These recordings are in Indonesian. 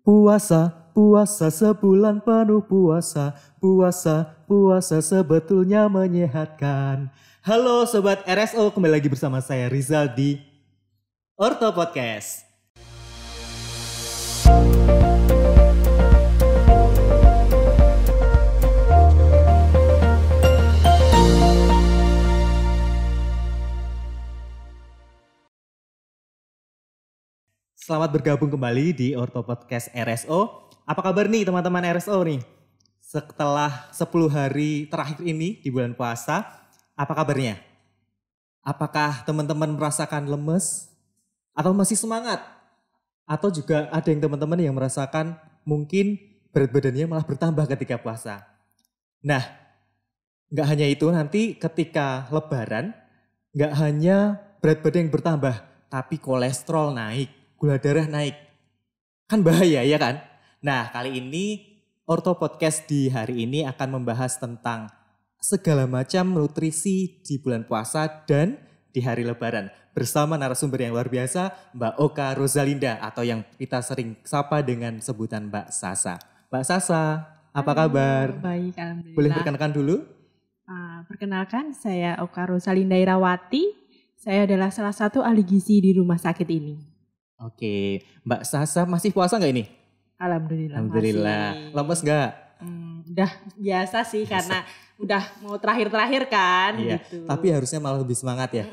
Puasa, puasa sebulan penuh puasa. Puasa sebetulnya menyehatkan. Halo Sobat RSO, kembali lagi bersama saya Rizal di Orto Podcast. Selamat bergabung kembali di Orto Podcast RSO. Apa kabar nih teman-teman RSO nih? Setelah 10 hari terakhir ini di bulan puasa, apa kabarnya? Apakah teman-teman merasakan lemes? Atau masih semangat? Atau juga ada yang teman-teman yang merasakan mungkin berat badannya malah bertambah ketika puasa? Nah, nggak hanya itu, nanti ketika lebaran, nggak hanya berat badan yang bertambah, tapi kolesterol naik, gula darah naik. Kan bahaya ya kan? Nah, kali ini Orto Podcast di hari ini akan membahas tentang segala macam nutrisi di bulan puasa dan di hari lebaran. Bersama narasumber yang luar biasa, Mbak Oka Rosalinda, atau yang kita sering sapa dengan sebutan Mbak Sasa. Mbak Sasa, apa kabar? Baik, alhamdulillah. Boleh perkenalkan dulu? Perkenalkan, saya Oka Rosalinda Irawati. Saya adalah salah satu ahli gizi di rumah sakit ini. Oke, Mbak Sasa masih puasa nggak ini? Alhamdulillah. Alhamdulillah. Lemes nggak? Udah biasa sih, karena udah mau terakhir-terakhir kan. Iya, gitu. tapi harusnya malah lebih semangat ya.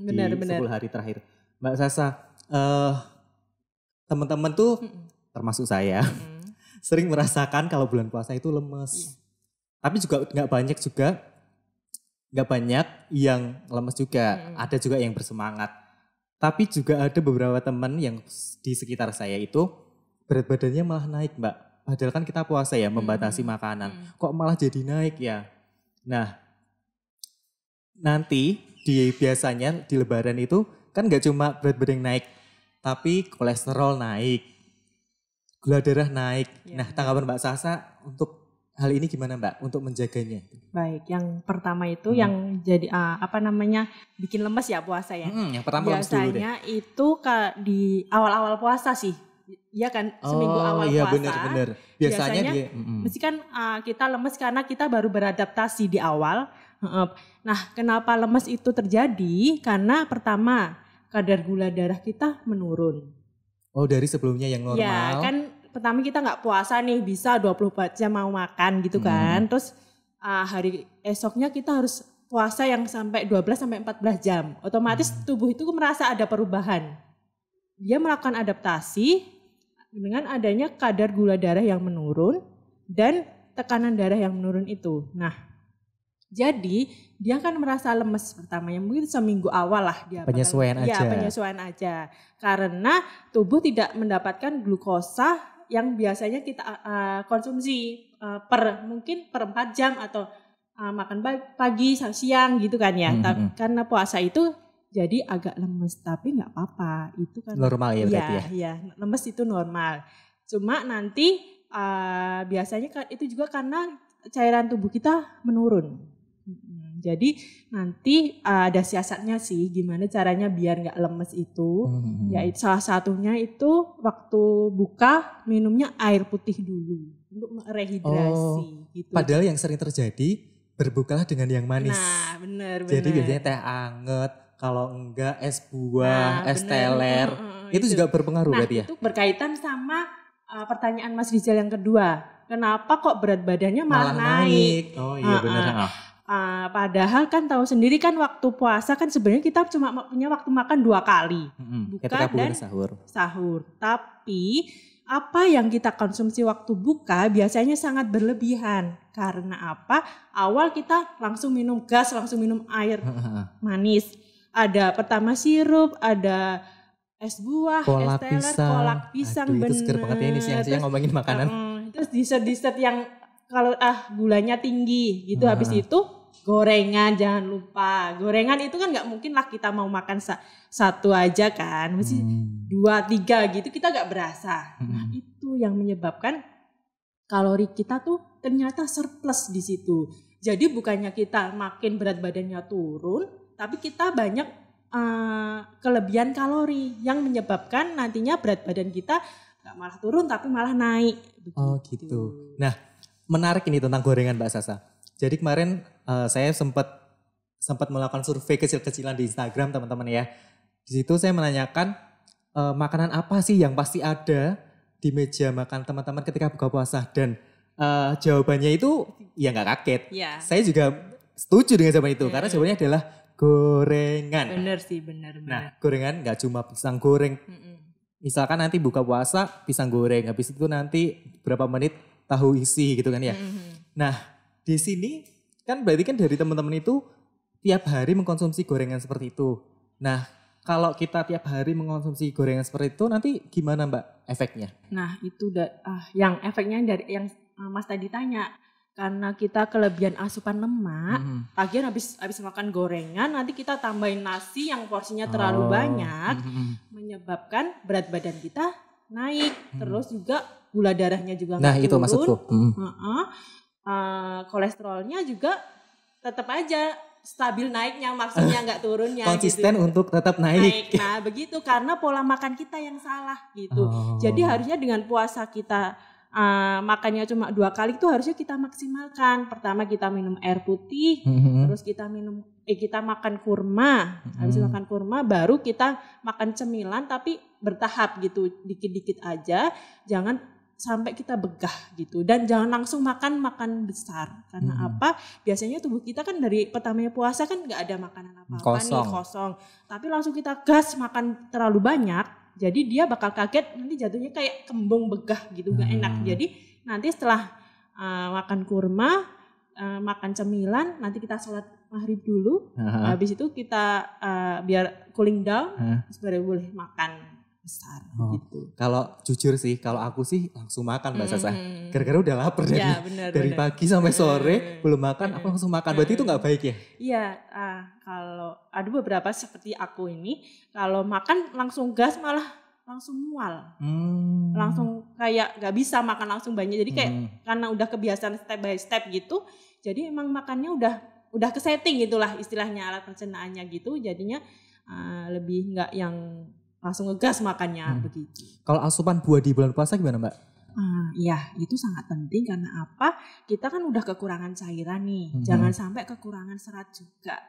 Benar. Di 10 hari terakhir. Mbak Sasa, teman-teman tuh termasuk saya sering merasakan kalau bulan puasa itu lemes. Iya. Tapi juga nggak banyak yang lemes juga. Ada juga yang bersemangat. Tapi juga ada beberapa teman yang di sekitar saya itu berat badannya malah naik, Mbak. Padahal kan kita puasa ya, membatasi makanan. Kok malah jadi naik ya? Nah, nanti biasanya di lebaran itu kan gak cuma berat badan naik, tapi kolesterol naik, gula darah naik. Ya. Nah, tanggapan Mbak Sasa untuk hal ini gimana Mbak untuk menjaganya? Baik, yang pertama itu yang jadi bikin lemes ya puasa ya. Yang pertama lemes dulu deh. Biasanya itu di awal-awal puasa sih. Iya kan, seminggu awal iya, puasa. Benar. Biasanya dia mesti kan kita lemes karena kita baru beradaptasi di awal. Nah, kenapa lemes itu terjadi? Karena pertama, kadar gula darah kita menurun. Oh, dari sebelumnya yang normal. Ya, kan pertama kita nggak puasa nih, bisa 24 jam mau makan gitu kan. Terus hari esoknya kita harus puasa yang sampai 12 sampai 14 jam. Otomatis tubuh itu merasa ada perubahan. Dia melakukan adaptasi dengan adanya kadar gula darah yang menurun dan tekanan darah yang menurun itu. Nah, jadi dia kan merasa lemes pertama, yang mungkin seminggu awal lah dia. Penyesuaian aja. Ya, penyesuaian aja. Karena tubuh tidak mendapatkan glukosa yang biasanya kita konsumsi mungkin per 4 jam atau makan pagi, siang gitu kan ya. Karena puasa itu jadi agak lemes, tapi nggak apa-apa. Itu kan normal ya berarti ya? Iya, lemes itu normal. Cuma nanti biasanya itu juga karena cairan tubuh kita menurun. Jadi nanti ada siasatnya sih, gimana caranya biar nggak lemes itu. Yaitu salah satunya itu waktu buka minumnya air putih dulu untuk rehidrasi. Gitu. Padahal yang sering terjadi berbukalah dengan yang manis. Nah, benar. Jadi biasanya teh anget, kalau enggak es buah, es teler. Itu juga berpengaruh berarti ya? Itu berkaitan sama pertanyaan Mas Rizal yang kedua. Kenapa kok berat badannya malah naik? Oh iya benar. Padahal kan tahu sendiri kan waktu puasa kan sebenarnya kita cuma punya waktu makan 2 kali. Buka dan sahur. Tapi apa yang kita konsumsi waktu buka biasanya sangat berlebihan. Karena apa? Awal kita langsung minum gas, langsung minum air manis. Ada pertama sirup, ada es buah, es teler, kolak pisang. Aduh, itu seger banget ya ini siang-siang ngomongin makanan. Terus dessert-dessert yang kalau gulanya tinggi gitu. Habis itu gorengan, jangan lupa. Gorengan itu kan nggak mungkin lah kita mau makan satu aja kan. Mesti 2, 3 gitu kita nggak berasa. Nah itu yang menyebabkan kalori kita tuh ternyata surplus di situ. Jadi bukannya kita makin berat badannya turun, tapi kita banyak kelebihan kalori yang menyebabkan nantinya berat badan kita nggak malah turun tapi malah naik. Oh gitu. Nah, menarik ini tentang gorengan Mbak Sasa. Jadi kemarin saya sempat melakukan survei kecil-kecilan di Instagram teman-teman ya. Di situ saya menanyakan makanan apa sih yang pasti ada di meja makan teman-teman ketika buka puasa, dan jawabannya itu ya nggak kaget. Ya. Saya juga setuju dengan jawaban itu karena jawabannya adalah gorengan. Bener sih, bener. Nah, gorengan nggak cuma pisang goreng. Misalkan nanti buka puasa pisang goreng, habis itu nanti berapa menit tahu isi gitu kan ya. Nah, di sini kan berarti kan dari teman-teman itu tiap hari mengkonsumsi gorengan seperti itu. Nah, kalau kita tiap hari mengkonsumsi gorengan seperti itu nanti gimana Mbak efeknya? Nah, itu yang efeknya dari yang Mas tadi tanya. Karena kita kelebihan asupan lemak, pagian habis makan gorengan, nanti kita tambahin nasi yang porsinya terlalu banyak, menyebabkan berat badan kita naik, terus juga gula darahnya juga nggak turun. Nah itu maksudku. Kolesterolnya juga tetap aja stabil naiknya, maksudnya nggak turunnya. Konsisten gitu. Untuk tetap naik. Nah begitu, karena pola makan kita yang salah gitu. Jadi harusnya dengan puasa kita makannya cuma 2 kali itu harusnya kita maksimalkan. Pertama kita minum air putih, terus kita makan kurma. Habis makan kurma baru kita makan cemilan tapi bertahap gitu, dikit-dikit aja. Jangan sampai kita begah gitu, dan jangan langsung makan besar. Karena apa? Biasanya tubuh kita kan dari pertamanya puasa kan nggak ada makanan apa-apa nih, kosong. Tapi langsung kita gas makan terlalu banyak. Jadi dia bakal kaget, nanti jatuhnya kayak kembung begah gitu, gak enak. Jadi nanti setelah makan kurma, makan cemilan, nanti kita sholat maghrib dulu. Habis itu kita biar cooling down, terus baru boleh makan besar gitu. Kalau jujur sih, kalau aku sih langsung makan Mbak Sasa. Gara-gara udah lapar dari pagi sampai sore belum makan, aku langsung makan. Berarti itu nggak baik ya? Iya, kalau ada beberapa seperti aku ini, kalau makan langsung gas malah langsung mual. Langsung kayak nggak bisa makan langsung banyak. Jadi kayak karena udah kebiasaan step by step gitu, jadi emang makannya udah kesetting gitulah istilahnya, alat pencernaannya gitu. Jadinya lebih nggak yang langsung ngegas makannya begitu. Kalau asupan buah di bulan puasa gimana Mbak? Iya, itu sangat penting karena apa? Kita kan udah kekurangan cairan nih. Jangan sampai kekurangan serat juga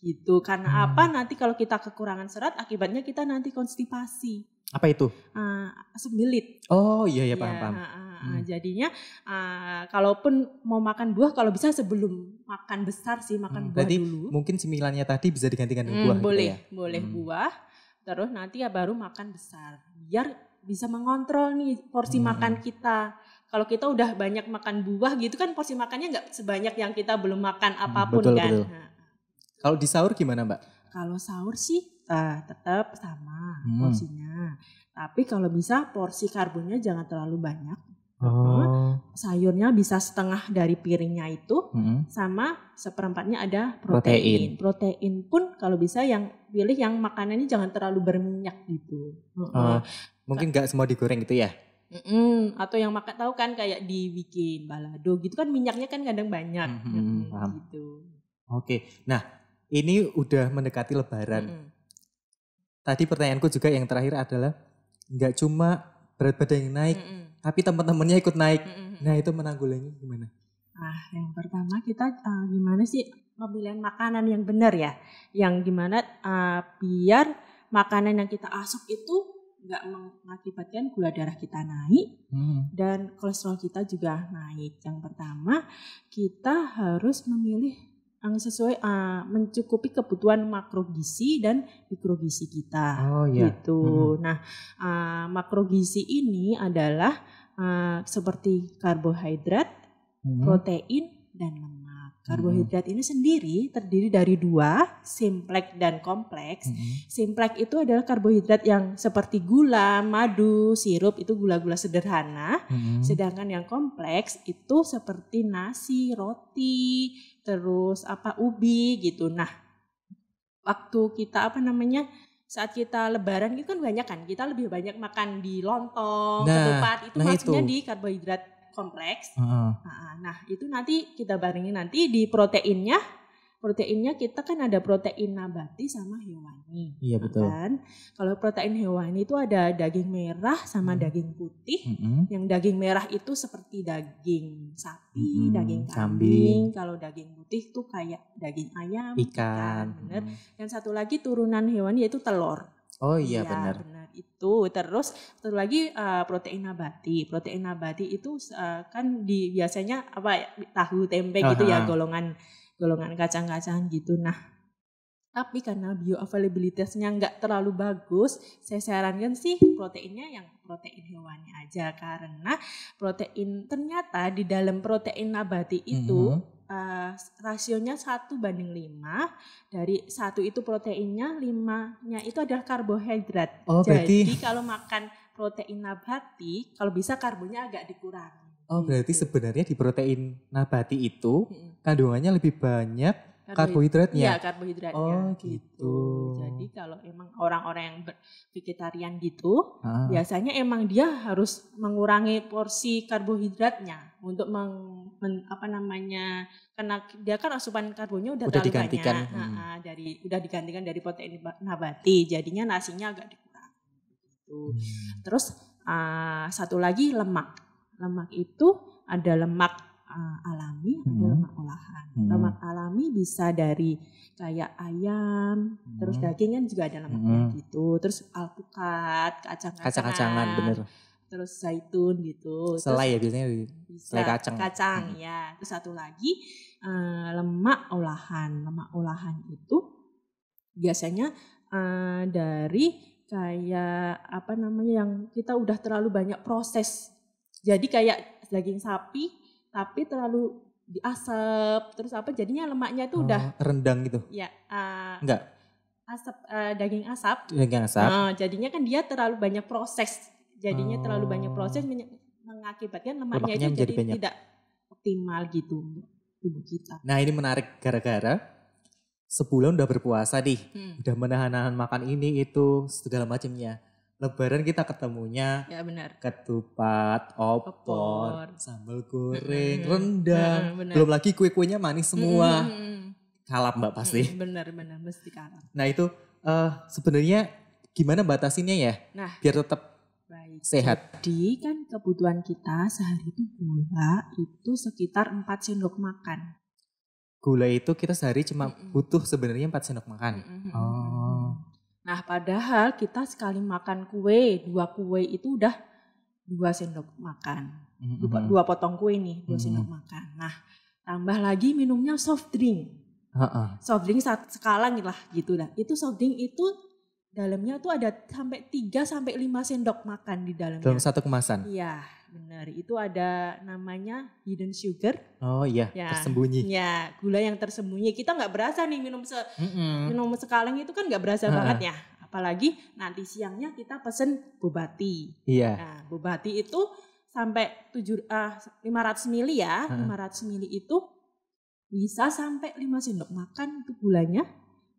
gitu. Karena apa? Nanti kalau kita kekurangan serat akibatnya kita nanti konstipasi. Apa itu? Sembilit. Oh iya paham. Jadinya kalaupun mau makan buah, kalau bisa sebelum makan besar sih makan buah dulu. Mungkin cemilannya tadi bisa digantikan dengan buah. Boleh buah. Terus nanti ya baru makan besar. Biar bisa mengontrol nih porsi makan kita. Kalau kita udah banyak makan buah gitu kan porsi makannya nggak sebanyak yang kita belum makan apapun betul. Kalau di sahur gimana Mbak? Kalau sahur sih tetap sama porsinya. Tapi kalau bisa porsi karbonnya jangan terlalu banyak. Sayurnya bisa setengah dari piringnya itu, sama seperempatnya ada protein. Protein pun kalau bisa yang pilih yang makanannya jangan terlalu berminyak gitu. Mungkin nggak semua digoreng gitu ya? Atau yang makan tahu kan kayak dibikin balado gitu kan minyaknya kan kadang banyak. Gitu. Oke, nah ini udah mendekati Lebaran. Tadi pertanyaanku juga yang terakhir adalah nggak cuma berat badan yang naik, tapi teman-temannya ikut naik. Nah itu menanggulangi gimana? Yang pertama kita gimana sih pemilihan makanan yang benar ya. Yang gimana biar makanan yang kita asup itu nggak mengakibatkan gula darah kita naik dan kolesterol kita juga naik. Yang pertama kita harus memilih yang sesuai mencukupi kebutuhan makrogizi dan mikrogizi kita. Gitu. Nah, makrogizi ini adalah seperti karbohidrat, protein, dan lemak. Karbohidrat ini sendiri terdiri dari 2, simpleks dan kompleks. Simpleks itu adalah karbohidrat yang seperti gula, madu, sirup, itu gula-gula sederhana. Sedangkan yang kompleks itu seperti nasi, roti, terus ubi gitu. Nah, waktu kita saat kita lebaran itu kan banyak kan, kita lebih banyak makan di lontong, ketupat, itu maksudnya di karbohidrat kompleks. Nah, itu nanti kita barengin nanti di proteinnya, proteinnya kita kan ada protein nabati sama hewani. Iya betul. Kan? Kalau protein hewani itu ada daging merah sama daging putih. Yang daging merah itu seperti daging sapi, daging kambing. Kalau daging putih itu kayak daging ayam, ikan. Bener. Yang satu lagi turunan hewani yaitu telur. Oh iya benar itu. Terus satu lagi protein nabati. Protein nabati itu kan biasanya apa ya, tahu tempe gitu ya, golongan kacang-kacangan gitu. Nah, tapi karena bioavailabilitasnya nggak terlalu bagus, saya sarankan sih proteinnya yang protein hewani aja, karena ternyata di dalam protein nabati itu rasionya 1:5. Dari 1 itu proteinnya, 5-nya itu adalah karbohidrat. Jadi kalau makan protein nabati, kalau bisa karbonnya agak dikurangi. Berarti sebenarnya di protein nabati itu kandungannya lebih banyak karbohidratnya. Iya, karbohidratnya. Gitu. Jadi kalau emang orang-orang yang vegetarian gitu, biasanya emang dia harus mengurangi porsi karbohidratnya untuk karena dia kan asupan karbonnya udah terlalu digantikan. Udah digantikan dari protein nabati, jadinya nasinya agak dikurangi. Gitu. Terus satu lagi lemak. Lemak itu ada lemak alami, ada lemak olahan. Lemak alami bisa dari kayak ayam, terus daging kan juga ada lemaknya gitu. Terus alpukat, kacang-kacangan, bener. Terus zaitun gitu. Selai ya biasanya, selai kacang. Kacang ya. Terus satu lagi lemak olahan. Lemak olahan itu biasanya dari kayak yang kita udah terlalu banyak proses. Jadi kayak daging sapi tapi terlalu diasap, terus jadinya lemaknya itu udah rendang gitu. Ya, enggak. Daging asap. Daging asap. Jadinya kan dia terlalu banyak proses. Jadinya terlalu banyak proses mengakibatkan lemaknya itu jadi banyak. Tidak optimal gitu untuk tubuh kita. Nah, ini menarik gara-gara sebulan udah berpuasa nih. Udah menahan makan ini itu segala macamnya. Lebaran kita ketemunya ketupat, opor, sambal goreng, rendang. Belum lagi kue-kuenya manis semua. Kalap Mbak pasti. Benar mesti kalap. Nah itu sebenarnya gimana batasinnya ya? Biar tetap sehat. Jadi kan kebutuhan kita sehari itu gula itu sekitar 4 sendok makan. Gula itu kita sehari cuma butuh sebenarnya 4 sendok makan. Nah padahal kita sekali makan kue, 2 kue itu udah 2 sendok makan. 2 potong kue nih, 2 sendok makan. Nah tambah lagi minumnya soft drink. Soft drink sekalang lah gitu dah. Itu soft drink itu dalamnya tuh ada sampai 3-5 sendok makan di dalamnya. Dalam satu kemasan? Iya benar. Itu ada namanya hidden sugar. Oh iya, tersembunyi. Ya, gula yang tersembunyi. Kita nggak berasa nih minum sekalang itu kan nggak berasa banget ya. Apalagi nanti siangnya kita pesen bobati. Iya. Nah, bobati itu sampai 500 ml ya. 500 ml itu bisa sampai 5 sendok makan itu gulanya.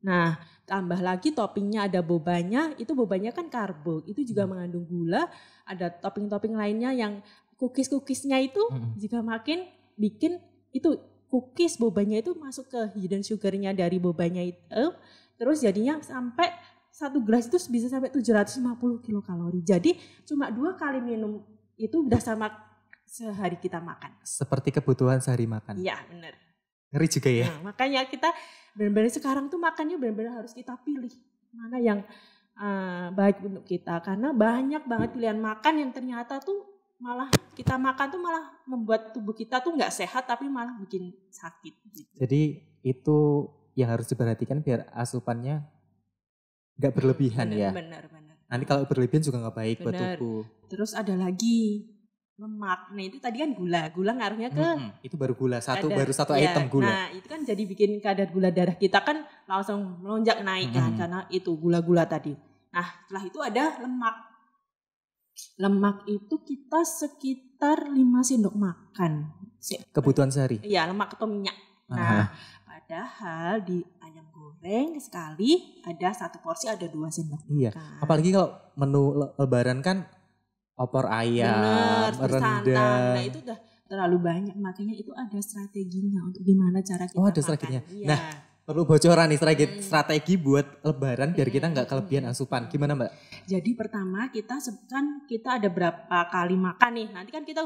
Nah, tambah lagi toppingnya ada bobanya, itu bobanya kan karbo, itu juga mengandung gula. Ada topping-topping lainnya yang cookies-cookiesnya itu juga makin bikin itu cookies bobanya itu masuk ke hidden sugarnya dari bobanya itu. Terus jadinya sampai 1 gelas itu bisa sampai 750 kilokalori. Jadi cuma 2 kali minum itu udah sama sehari kita makan. Seperti kebutuhan sehari makan. Iya benar. Ngeri juga ya. Nah, makanya kita benar-benar sekarang tuh makannya benar-benar harus kita pilih mana yang baik untuk kita, karena banyak banget pilihan makan yang ternyata tuh malah kita makan tuh malah membuat tubuh kita tuh nggak sehat tapi malah bikin sakit. Gitu. Jadi itu yang harus diperhatikan biar asupannya nggak berlebihan ya. Benar. Nanti kalau berlebihan juga nggak baik buat tubuh. Terus ada lagi lemak. Nah itu tadi kan gula ngaruhnya ke itu baru gula baru satu item gula. Nah itu kan jadi bikin kadar gula darah kita kan langsung melonjak naik kan karena itu gula-gula tadi. Nah setelah itu ada lemak. Lemak itu kita sekitar 5 sendok makan. Kebutuhan sehari? Iya lemak atau minyak. Nah padahal di ayam goreng sekali ada 1 porsi ada 2 sendok makan. Iya apalagi kalau menu lebaran kan opor ayam, rendang. Nah itu udah terlalu banyak, makanya itu ada strateginya untuk gimana cara kita makan. Ada strateginya. Iya. Nah Perlu bocoran nih strategi buat lebaran biar kita nggak kelebihan asupan. Gimana Mbak? Jadi pertama kita ada berapa kali makan nih. Nanti kan kita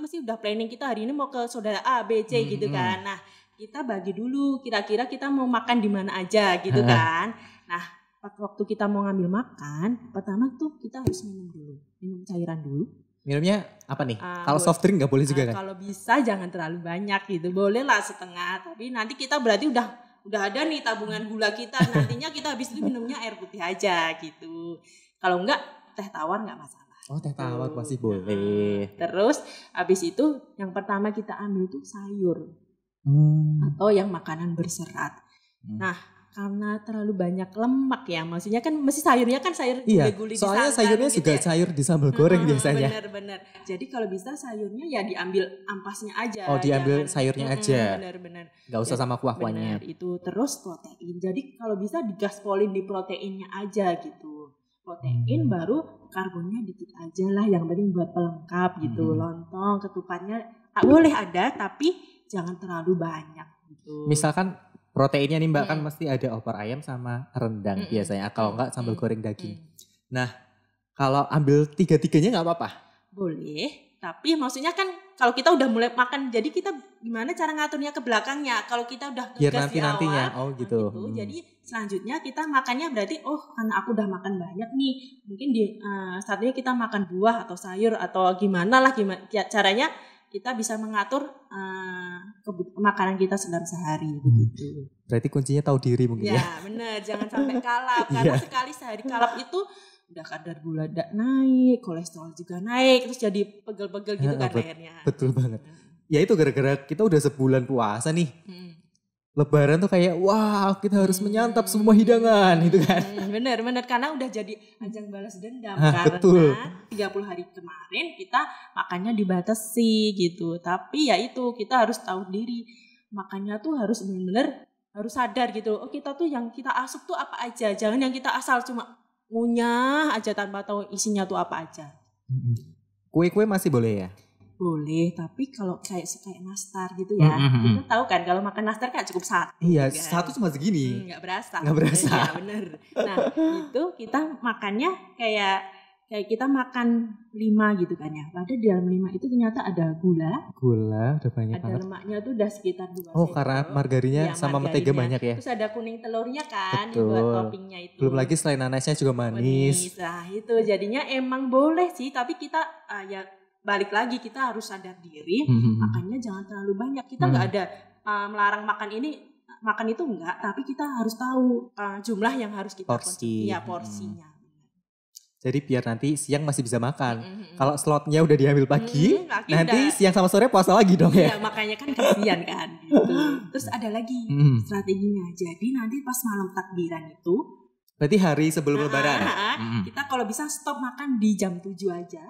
mesti udah planning kita hari ini mau ke saudara A, B, C gitu kan. Nah kita bagi dulu kira-kira kita mau makan di mana aja gitu kan. Nah waktu kita mau ngambil makan, pertama tuh kita harus minum cairan dulu. Minumnya apa nih? Kalau soft drink nggak boleh juga kan? Kalau bisa jangan terlalu banyak gitu, boleh lah setengah. Tapi nanti kita berarti udah ada nih tabungan gula kita. Nantinya kita habis itu minumnya air putih aja gitu. Kalau enggak teh tawar nggak masalah. Oh teh tawar masih boleh. Terus habis itu yang pertama kita ambil tuh sayur atau yang makanan berserat. Nah karena terlalu banyak lemak ya, maksudnya kan mesti sayurnya kan sayur gulai-gulai soalnya sayurnya juga gitu sayur di sambal goreng biasanya. Bener-bener. Jadi kalau bisa sayurnya ya diambil ampasnya aja. Oh diambil sayurnya aja. Bener-bener. Gak usah sama kuah-kuahnya. Itu terus protein. Jadi kalau bisa digaspolin di proteinnya aja gitu. Protein baru karbonnya dikit aja lah, yang penting buat pelengkap gitu. Lontong, ketupannya boleh ada tapi jangan terlalu banyak gitu. Misalkan proteinnya nih Mbak kan mesti ada opor ayam sama rendang biasanya. Kalau enggak sambal goreng daging. Nah kalau ambil tiga-tiganya nggak apa-apa? Boleh. Tapi maksudnya kan kalau kita udah mulai makan, jadi kita gimana cara ngaturnya ke belakangnya. Kalau kita udah biar nanti-nantinya. Oh gitu. Jadi selanjutnya kita makannya berarti karena aku udah makan banyak nih. Mungkin saatnya kita makan buah atau sayur atau gimana caranya kita bisa mengatur makanan kita dalam sehari begitu. Berarti kuncinya tahu diri mungkin ya. Ya benar, jangan sampai kalap karena sekali sehari kalap itu udah kadar gula naik, kolesterol juga naik, terus jadi pegel-pegel gitu kan akhirnya. Betul banget. Ya itu gara-gara kita udah sebulan puasa nih. Lebaran tuh kayak wah kita harus menyantap semua hidangan gitu kan. Bener karena udah jadi ajang balas dendam karena betul. 30 hari kemarin kita makannya dibatasi gitu. Tapi ya itu kita harus tahu diri, makannya tuh harus bener-bener harus sadar gitu. Oh kita tuh yang kita asup tuh apa aja, jangan yang kita asal cuma ngunyah aja tanpa tahu isinya tuh apa aja. Kue-kue masih boleh ya? Boleh, tapi kalau kayak nastar gitu ya, kita tahu kan kalau makan nastar kan cukup satu. Iya, kan? Satu cuma segini. Nggak berasa. Iya bener. Nah itu kita makannya kayak kita makan 5 gitu kan ya. Padahal di dalam 5 itu ternyata ada gula. Gula udah banyak banget. Ada lemaknya tuh udah sekitar 2 Oh karena margarinnya sama mentega banyak ya. Terus ada kuning telurnya kan. Betul. Buat toppingnya itu. Belum lagi selain nanasnya juga manis. Nah itu jadinya emang boleh sih, tapi kita ya balik lagi kita harus sadar diri, makannya jangan terlalu banyak. Kita nggak ada melarang makan itu enggak, tapi kita harus tahu jumlah yang harus kita konsumsi, ya porsinya. Jadi biar nanti siang masih bisa makan. Kalau slotnya udah diambil pagi, nanti siang sama sore puasa lagi dong ya. Iya makanya kan kasihan kan gitu. Terus ada lagi strateginya. Jadi nanti pas malam takbiran itu, berarti hari sebelum lebaran. Kita kalau bisa stop makan di jam 7 aja.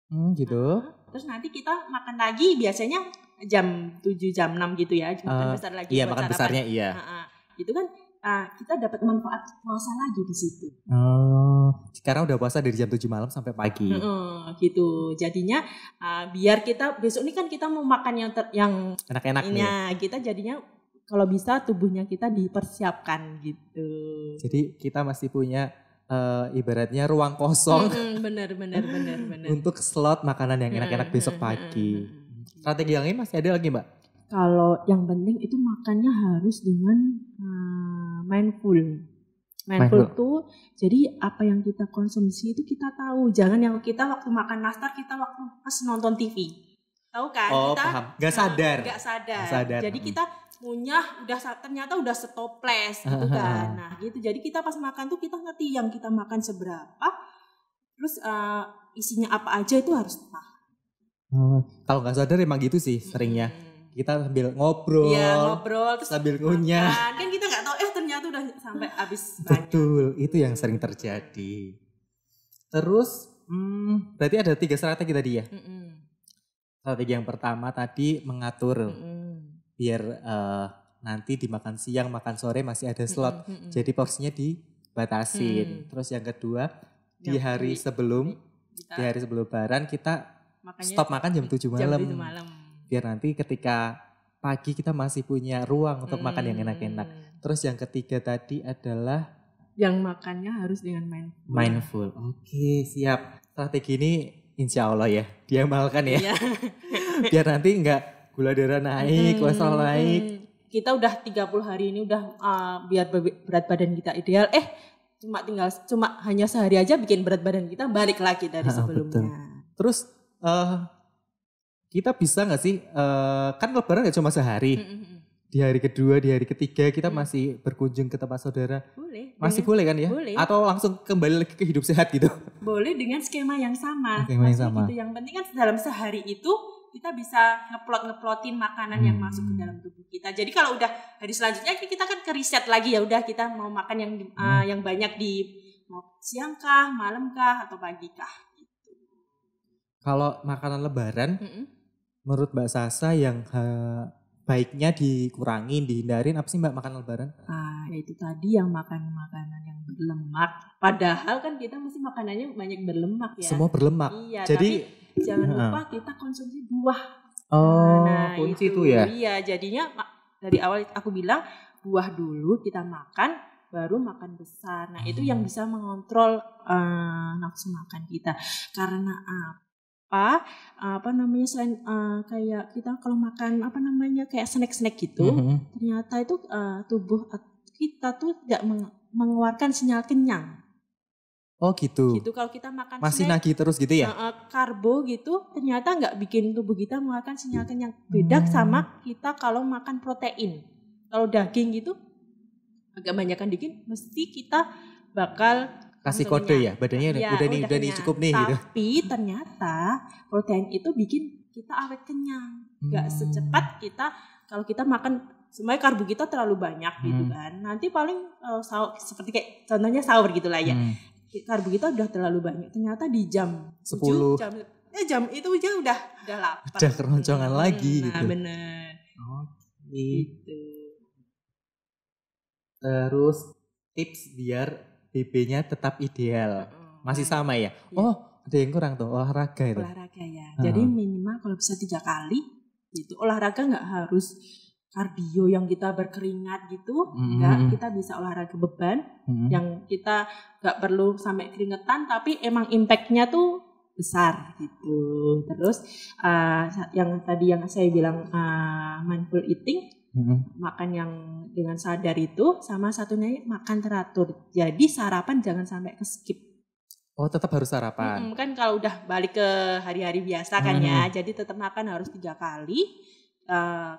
Gitu. Terus nanti kita makan lagi biasanya jam 7 jam 6 gitu ya, makan besar lagi. Iya makan besarnya iya. Itu kan kita dapat manfaat puasa lagi di situ. Sekarang udah puasa dari jam 7 malam sampai pagi. Gitu. Jadinya biar kita besok ini kan kita mau makan yang enak-enak nih. Kita jadinya kalau bisa tubuhnya kita dipersiapkan gitu. Jadi kita masih punya ibaratnya ruang kosong. Bener. Untuk slot makanan yang enak-enak besok pagi. Strategi yang lain masih ada lagi Mbak? Kalau yang penting itu makannya harus dengan mindful. Mindful tuh jadi apa yang kita konsumsi itu kita tahu. Jangan yang kita waktu makan nastar kita waktu pas nonton TV. Tahu kan? Oh kita paham. Gak sadar. Jadi kita ngunyah ternyata udah stoples gitu kan. Nah gitu. Jadi kita pas makan tuh kita ngerti yang kita makan seberapa. Terus isinya apa aja itu harus tahu. Kalau nggak sadar emang gitu sih seringnya. Kita sambil ngobrol. Iya ngobrol. Terus sambil ngunyah. Kan kita nggak tahu ternyata udah sampai habis banyak. Betul. Itu yang sering terjadi. Terus berarti ada 3 strategi tadi ya. Strategi yang pertama tadi mengatur. Biar nanti dimakan siang, makan sore masih ada slot. Jadi porsinya dibatasin. Terus yang kedua, di hari sebelum lebaran kita stop makan jam 7 malam. Biar nanti ketika pagi kita masih punya ruang untuk makan yang enak-enak. Terus yang ketiga tadi adalah Yang makannya harus dengan mindful. Oke, siap. Strategi ini insya Allah ya diamalkan ya. Iya. Biar nanti enggak gula darah naik, kolesterol naik. Kita udah 30 hari ini udah biar berat badan kita ideal. Cuma hanya sehari aja bikin berat badan kita balik lagi dari sebelumnya. Betul. Terus kita bisa nggak sih kan lebaran nggak cuma sehari. Di hari kedua, di hari ketiga kita masih berkunjung ke tempat saudara. Boleh. Masih boleh kan ya? Boleh. Atau langsung kembali lagi ke hidup sehat gitu? Boleh dengan skema yang sama. Skema yang sama. Gitu. Yang penting kan dalam sehari itu kita bisa ngeplotin makanan yang masuk ke dalam tubuh kita. Jadi kalau udah hari selanjutnya kita kan ke riset lagi, ya udah kita mau makan yang banyak di mau siang kah, malam kah, atau pagi kah. Gitu. Kalau makanan lebaran, menurut Mbak Sasa yang baiknya dikurangin, dihindarin apa sih Mbak makan lebaran? Itu tadi yang makan makanan yang berlemak. Padahal kan kita mesti makanannya banyak berlemak ya. Semua berlemak. Iya, jadi tapi jangan lupa kita konsumsi buah. Kunci itu ya. Iya, jadinya dari awal aku bilang buah dulu kita makan, baru makan besar. Nah, itu yang bisa mengontrol nafsu makan kita. Karena apa namanya selain kayak kita kalau makan kayak snack gitu, ternyata itu tubuh kita tuh tidak mengeluarkan sinyal kenyang. Oh gitu. Gitu kalau kita makan masih snack, nagih terus gitu ya? Karbo gitu ternyata nggak bikin tubuh kita mengeluarkan sinyal kenyang. Beda sama kita kalau makan protein. Kalau daging gitu agak banyakan daging, mesti kita bakal kasih kode ya, badannya udah nih cukup nih gitu. Tapi ternyata protein itu bikin kita awet kenyang. Gak secepat kita kalau kita makan semuanya karbo kita terlalu banyak gitu kan. Nanti paling seperti kayak contohnya sahur gitulah ya. Karbo kita udah terlalu banyak. Ternyata di jam 10 jam itu aja udah lapar. Udah keroncongan lagi gitu. Nah, bener. Gitu. Terus tips biar BB-nya tetap ideal. Masih sama ya? Oh, ada yang kurang tuh, olahraga itu. Olahraga ya. Jadi minimal kalau bisa 3 kali gitu. Olahraga nggak harus kardio yang kita berkeringat gitu. Enggak, kita bisa olahraga beban yang kita nggak perlu sampai keringetan tapi emang impact-nya tuh besar gitu. Terus yang tadi yang saya bilang mindful eating, makan yang dengan sadar itu, sama satunya makan teratur. Jadi sarapan jangan sampai ke skip. Oh, tetap harus sarapan. Kan kalau udah balik ke hari-hari biasa kan ya, jadi tetap makan harus 3 kali.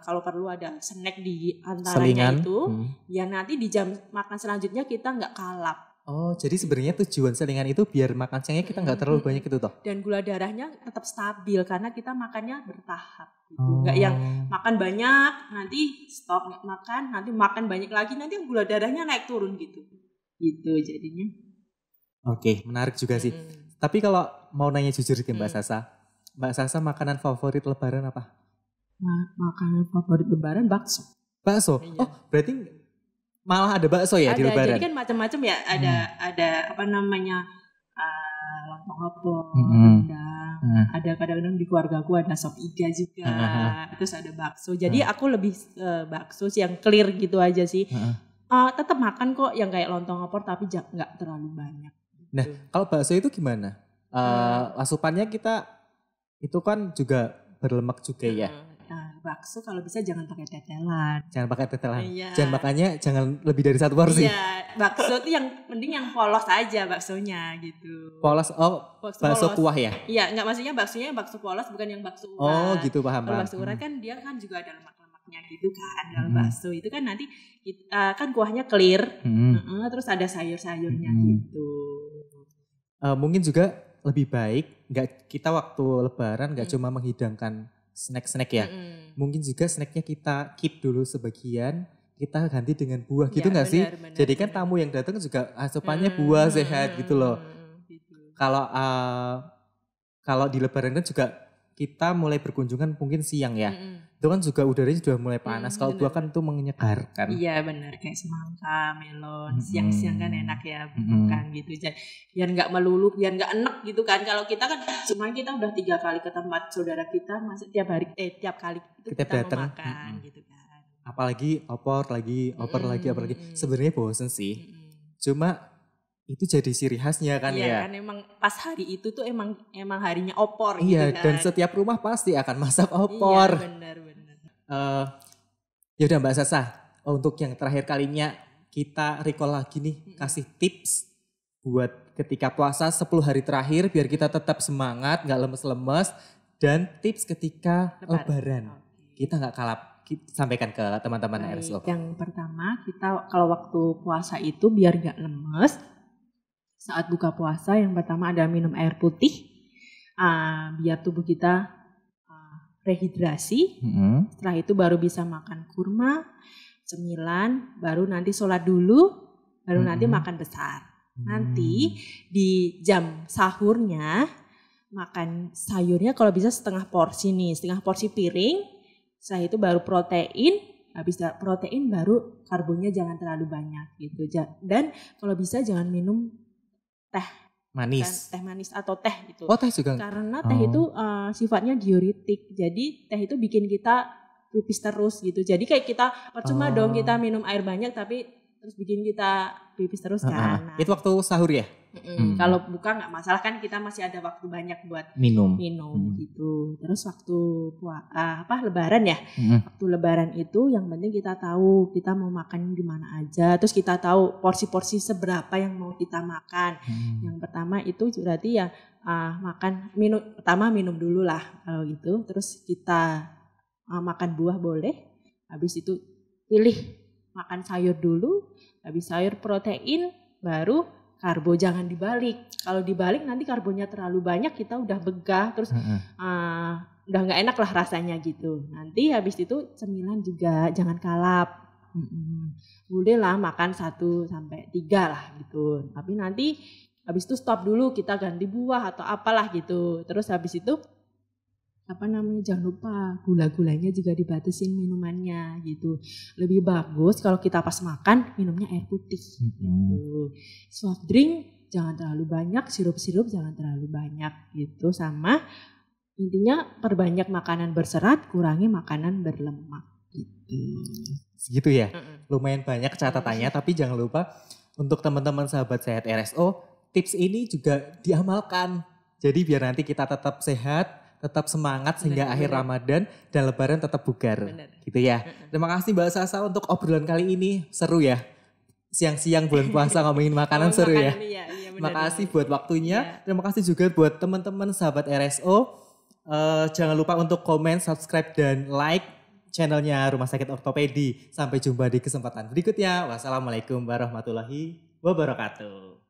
Kalau perlu ada snack di antaranya itu, ya nanti di jam makan selanjutnya kita nggak kalap. Oh, jadi sebenarnya tujuan selingan itu biar makan siangnya kita nggak terlalu banyak itu toh? Dan gula darahnya tetap stabil karena kita makannya bertahap. Gitu. Nggak yang makan banyak, nanti stop nggak makan, nanti makan banyak lagi, nanti gula darahnya naik turun gitu. Gitu jadinya. Oke, menarik juga sih. Tapi kalau mau nanya jujur ke Mbak Sasa makanan favorit lebaran apa? Makanan favorit lebaran bakso. Bakso? Iya. Oh, berarti malah ada bakso ya di lebaran? Jadi kan macam-macam ya, ada apa namanya lontong opor, ada kadang-kadang di keluargaku ada sop iga juga, terus ada bakso. Jadi aku lebih bakso sih yang clear gitu aja sih. Tetap makan kok yang kayak lontong opor tapi nggak terlalu banyak. Nah, kalau bakso itu gimana? Asupannya kita itu kan juga berlemak juga ya. Bakso kalau bisa jangan pakai tetelan. Jangan pakai tetelan. Iya. Jangan makannya jangan lebih dari 1 porsi. Iya, bakso itu yang penting yang polos aja baksonya gitu. Polos, bakso kuah ya? Iya, enggak maksudnya baksonya bakso polos bukan yang bakso urat. Oh gitu, paham. Kalau bakso urat kan dia kan juga ada lemak-lemaknya gitu kan. Dalam bakso itu kan nanti kan kuahnya clear, terus ada sayur-sayurnya gitu. Mungkin juga lebih baik kita waktu lebaran nggak cuma menghidangkan snack-snack ya. Mungkin juga snacknya kita keep dulu sebagian, kita ganti dengan buah gitu nggak sih? Jadi kan tamu yang datang juga asupannya buah sehat gitu loh. Kalau di lebaran kan juga kita mulai berkunjungan mungkin siang ya. Itu kan juga udaranya sudah mulai panas. Kalau buah kan itu menyegarkan. Iya benar, kayak semangka, melon, siang-siang kan enak ya makan gitu. Jadi biar nggak melulu, biar nggak enek gitu kan. Kalau kita kan cuma kita udah 3 kali ke tempat saudara kita, masih tiap kali itu kita mau datang makan gitu kan. Apalagi opor lagi. Sebenarnya bosen sih. Cuma itu jadi ciri khasnya kan iya, ya. Kan emang pas hari itu tuh emang harinya opor iya, gitu kan. Dan setiap rumah pasti akan masak opor. Iya benar. Ya udah Mbak Sasa, untuk yang terakhir kalinya kita recall lagi nih, kasih tips buat ketika puasa 10 hari terakhir biar kita tetap semangat, gak lemes-lemes. Dan tips ketika lebaran. Kita gak kalap, sampaikan ke teman-teman RSO. Yang pertama kita kalau waktu puasa itu biar gak lemes. Saat buka puasa yang pertama adalah minum air putih. Biar tubuh kita rehidrasi. Setelah itu baru bisa makan kurma, cemilan, baru nanti sholat dulu, baru nanti makan besar. Nanti di jam sahurnya makan sayurnya kalau bisa setengah porsi nih, setengah porsi piring. Setelah itu baru protein, habis protein baru karbonnya jangan terlalu banyak gitu. Dan kalau bisa jangan minum teh manis atau teh gitu. Oh teh juga? Karena teh itu sifatnya diuretik. Jadi teh itu bikin kita pipis terus gitu. Jadi kayak kita percuma dong kita minum air banyak tapi terus bikin kita pipis terus kan. Nah, itu waktu sahur ya? Kalau buka nggak masalah kan kita masih ada waktu banyak buat minum gitu. Terus waktu lebaran ya. Waktu lebaran itu yang penting kita tahu kita mau makan di mana aja. Terus kita tahu porsi-porsi seberapa yang mau kita makan. Yang pertama itu berarti ya minum dulu lah kalau gitu. Terus kita makan buah boleh. Habis itu pilih makan sayur dulu. Habis sayur protein baru karbo, jangan dibalik. Kalau dibalik nanti karbonya terlalu banyak kita udah begah terus udah nggak enak lah rasanya gitu. Nanti habis itu cemilan juga jangan kalap. Boleh lah makan 1 sampai 3 lah gitu. Tapi nanti habis itu stop dulu, kita ganti buah atau apalah gitu. Terus habis itu jangan lupa gula-gulanya juga dibatasin minumannya gitu. Lebih bagus kalau kita pas makan minumnya air putih gitu. Soft drink jangan terlalu banyak, sirup-sirup jangan terlalu banyak gitu. Sama intinya perbanyak makanan berserat, kurangi makanan berlemak gitu. Segitu ya? Lumayan banyak catatannya tapi jangan lupa untuk teman-teman sahabat sehat RSO, tips ini juga diamalkan. Jadi biar nanti kita tetap sehat, tetap semangat sehingga akhir Ramadan dan Lebaran tetap bugar. Gitu ya. Terima kasih Mbak Sasa untuk obrolan kali ini. Seru ya. Siang-siang bulan puasa ngomongin makanan seru ya. Terima kasih buat waktunya. Terima kasih juga buat teman-teman sahabat RSO. Jangan lupa untuk komen, subscribe dan like channelnya Rumah Sakit Ortopedi. Sampai jumpa di kesempatan berikutnya. Wassalamualaikum warahmatullahi wabarakatuh.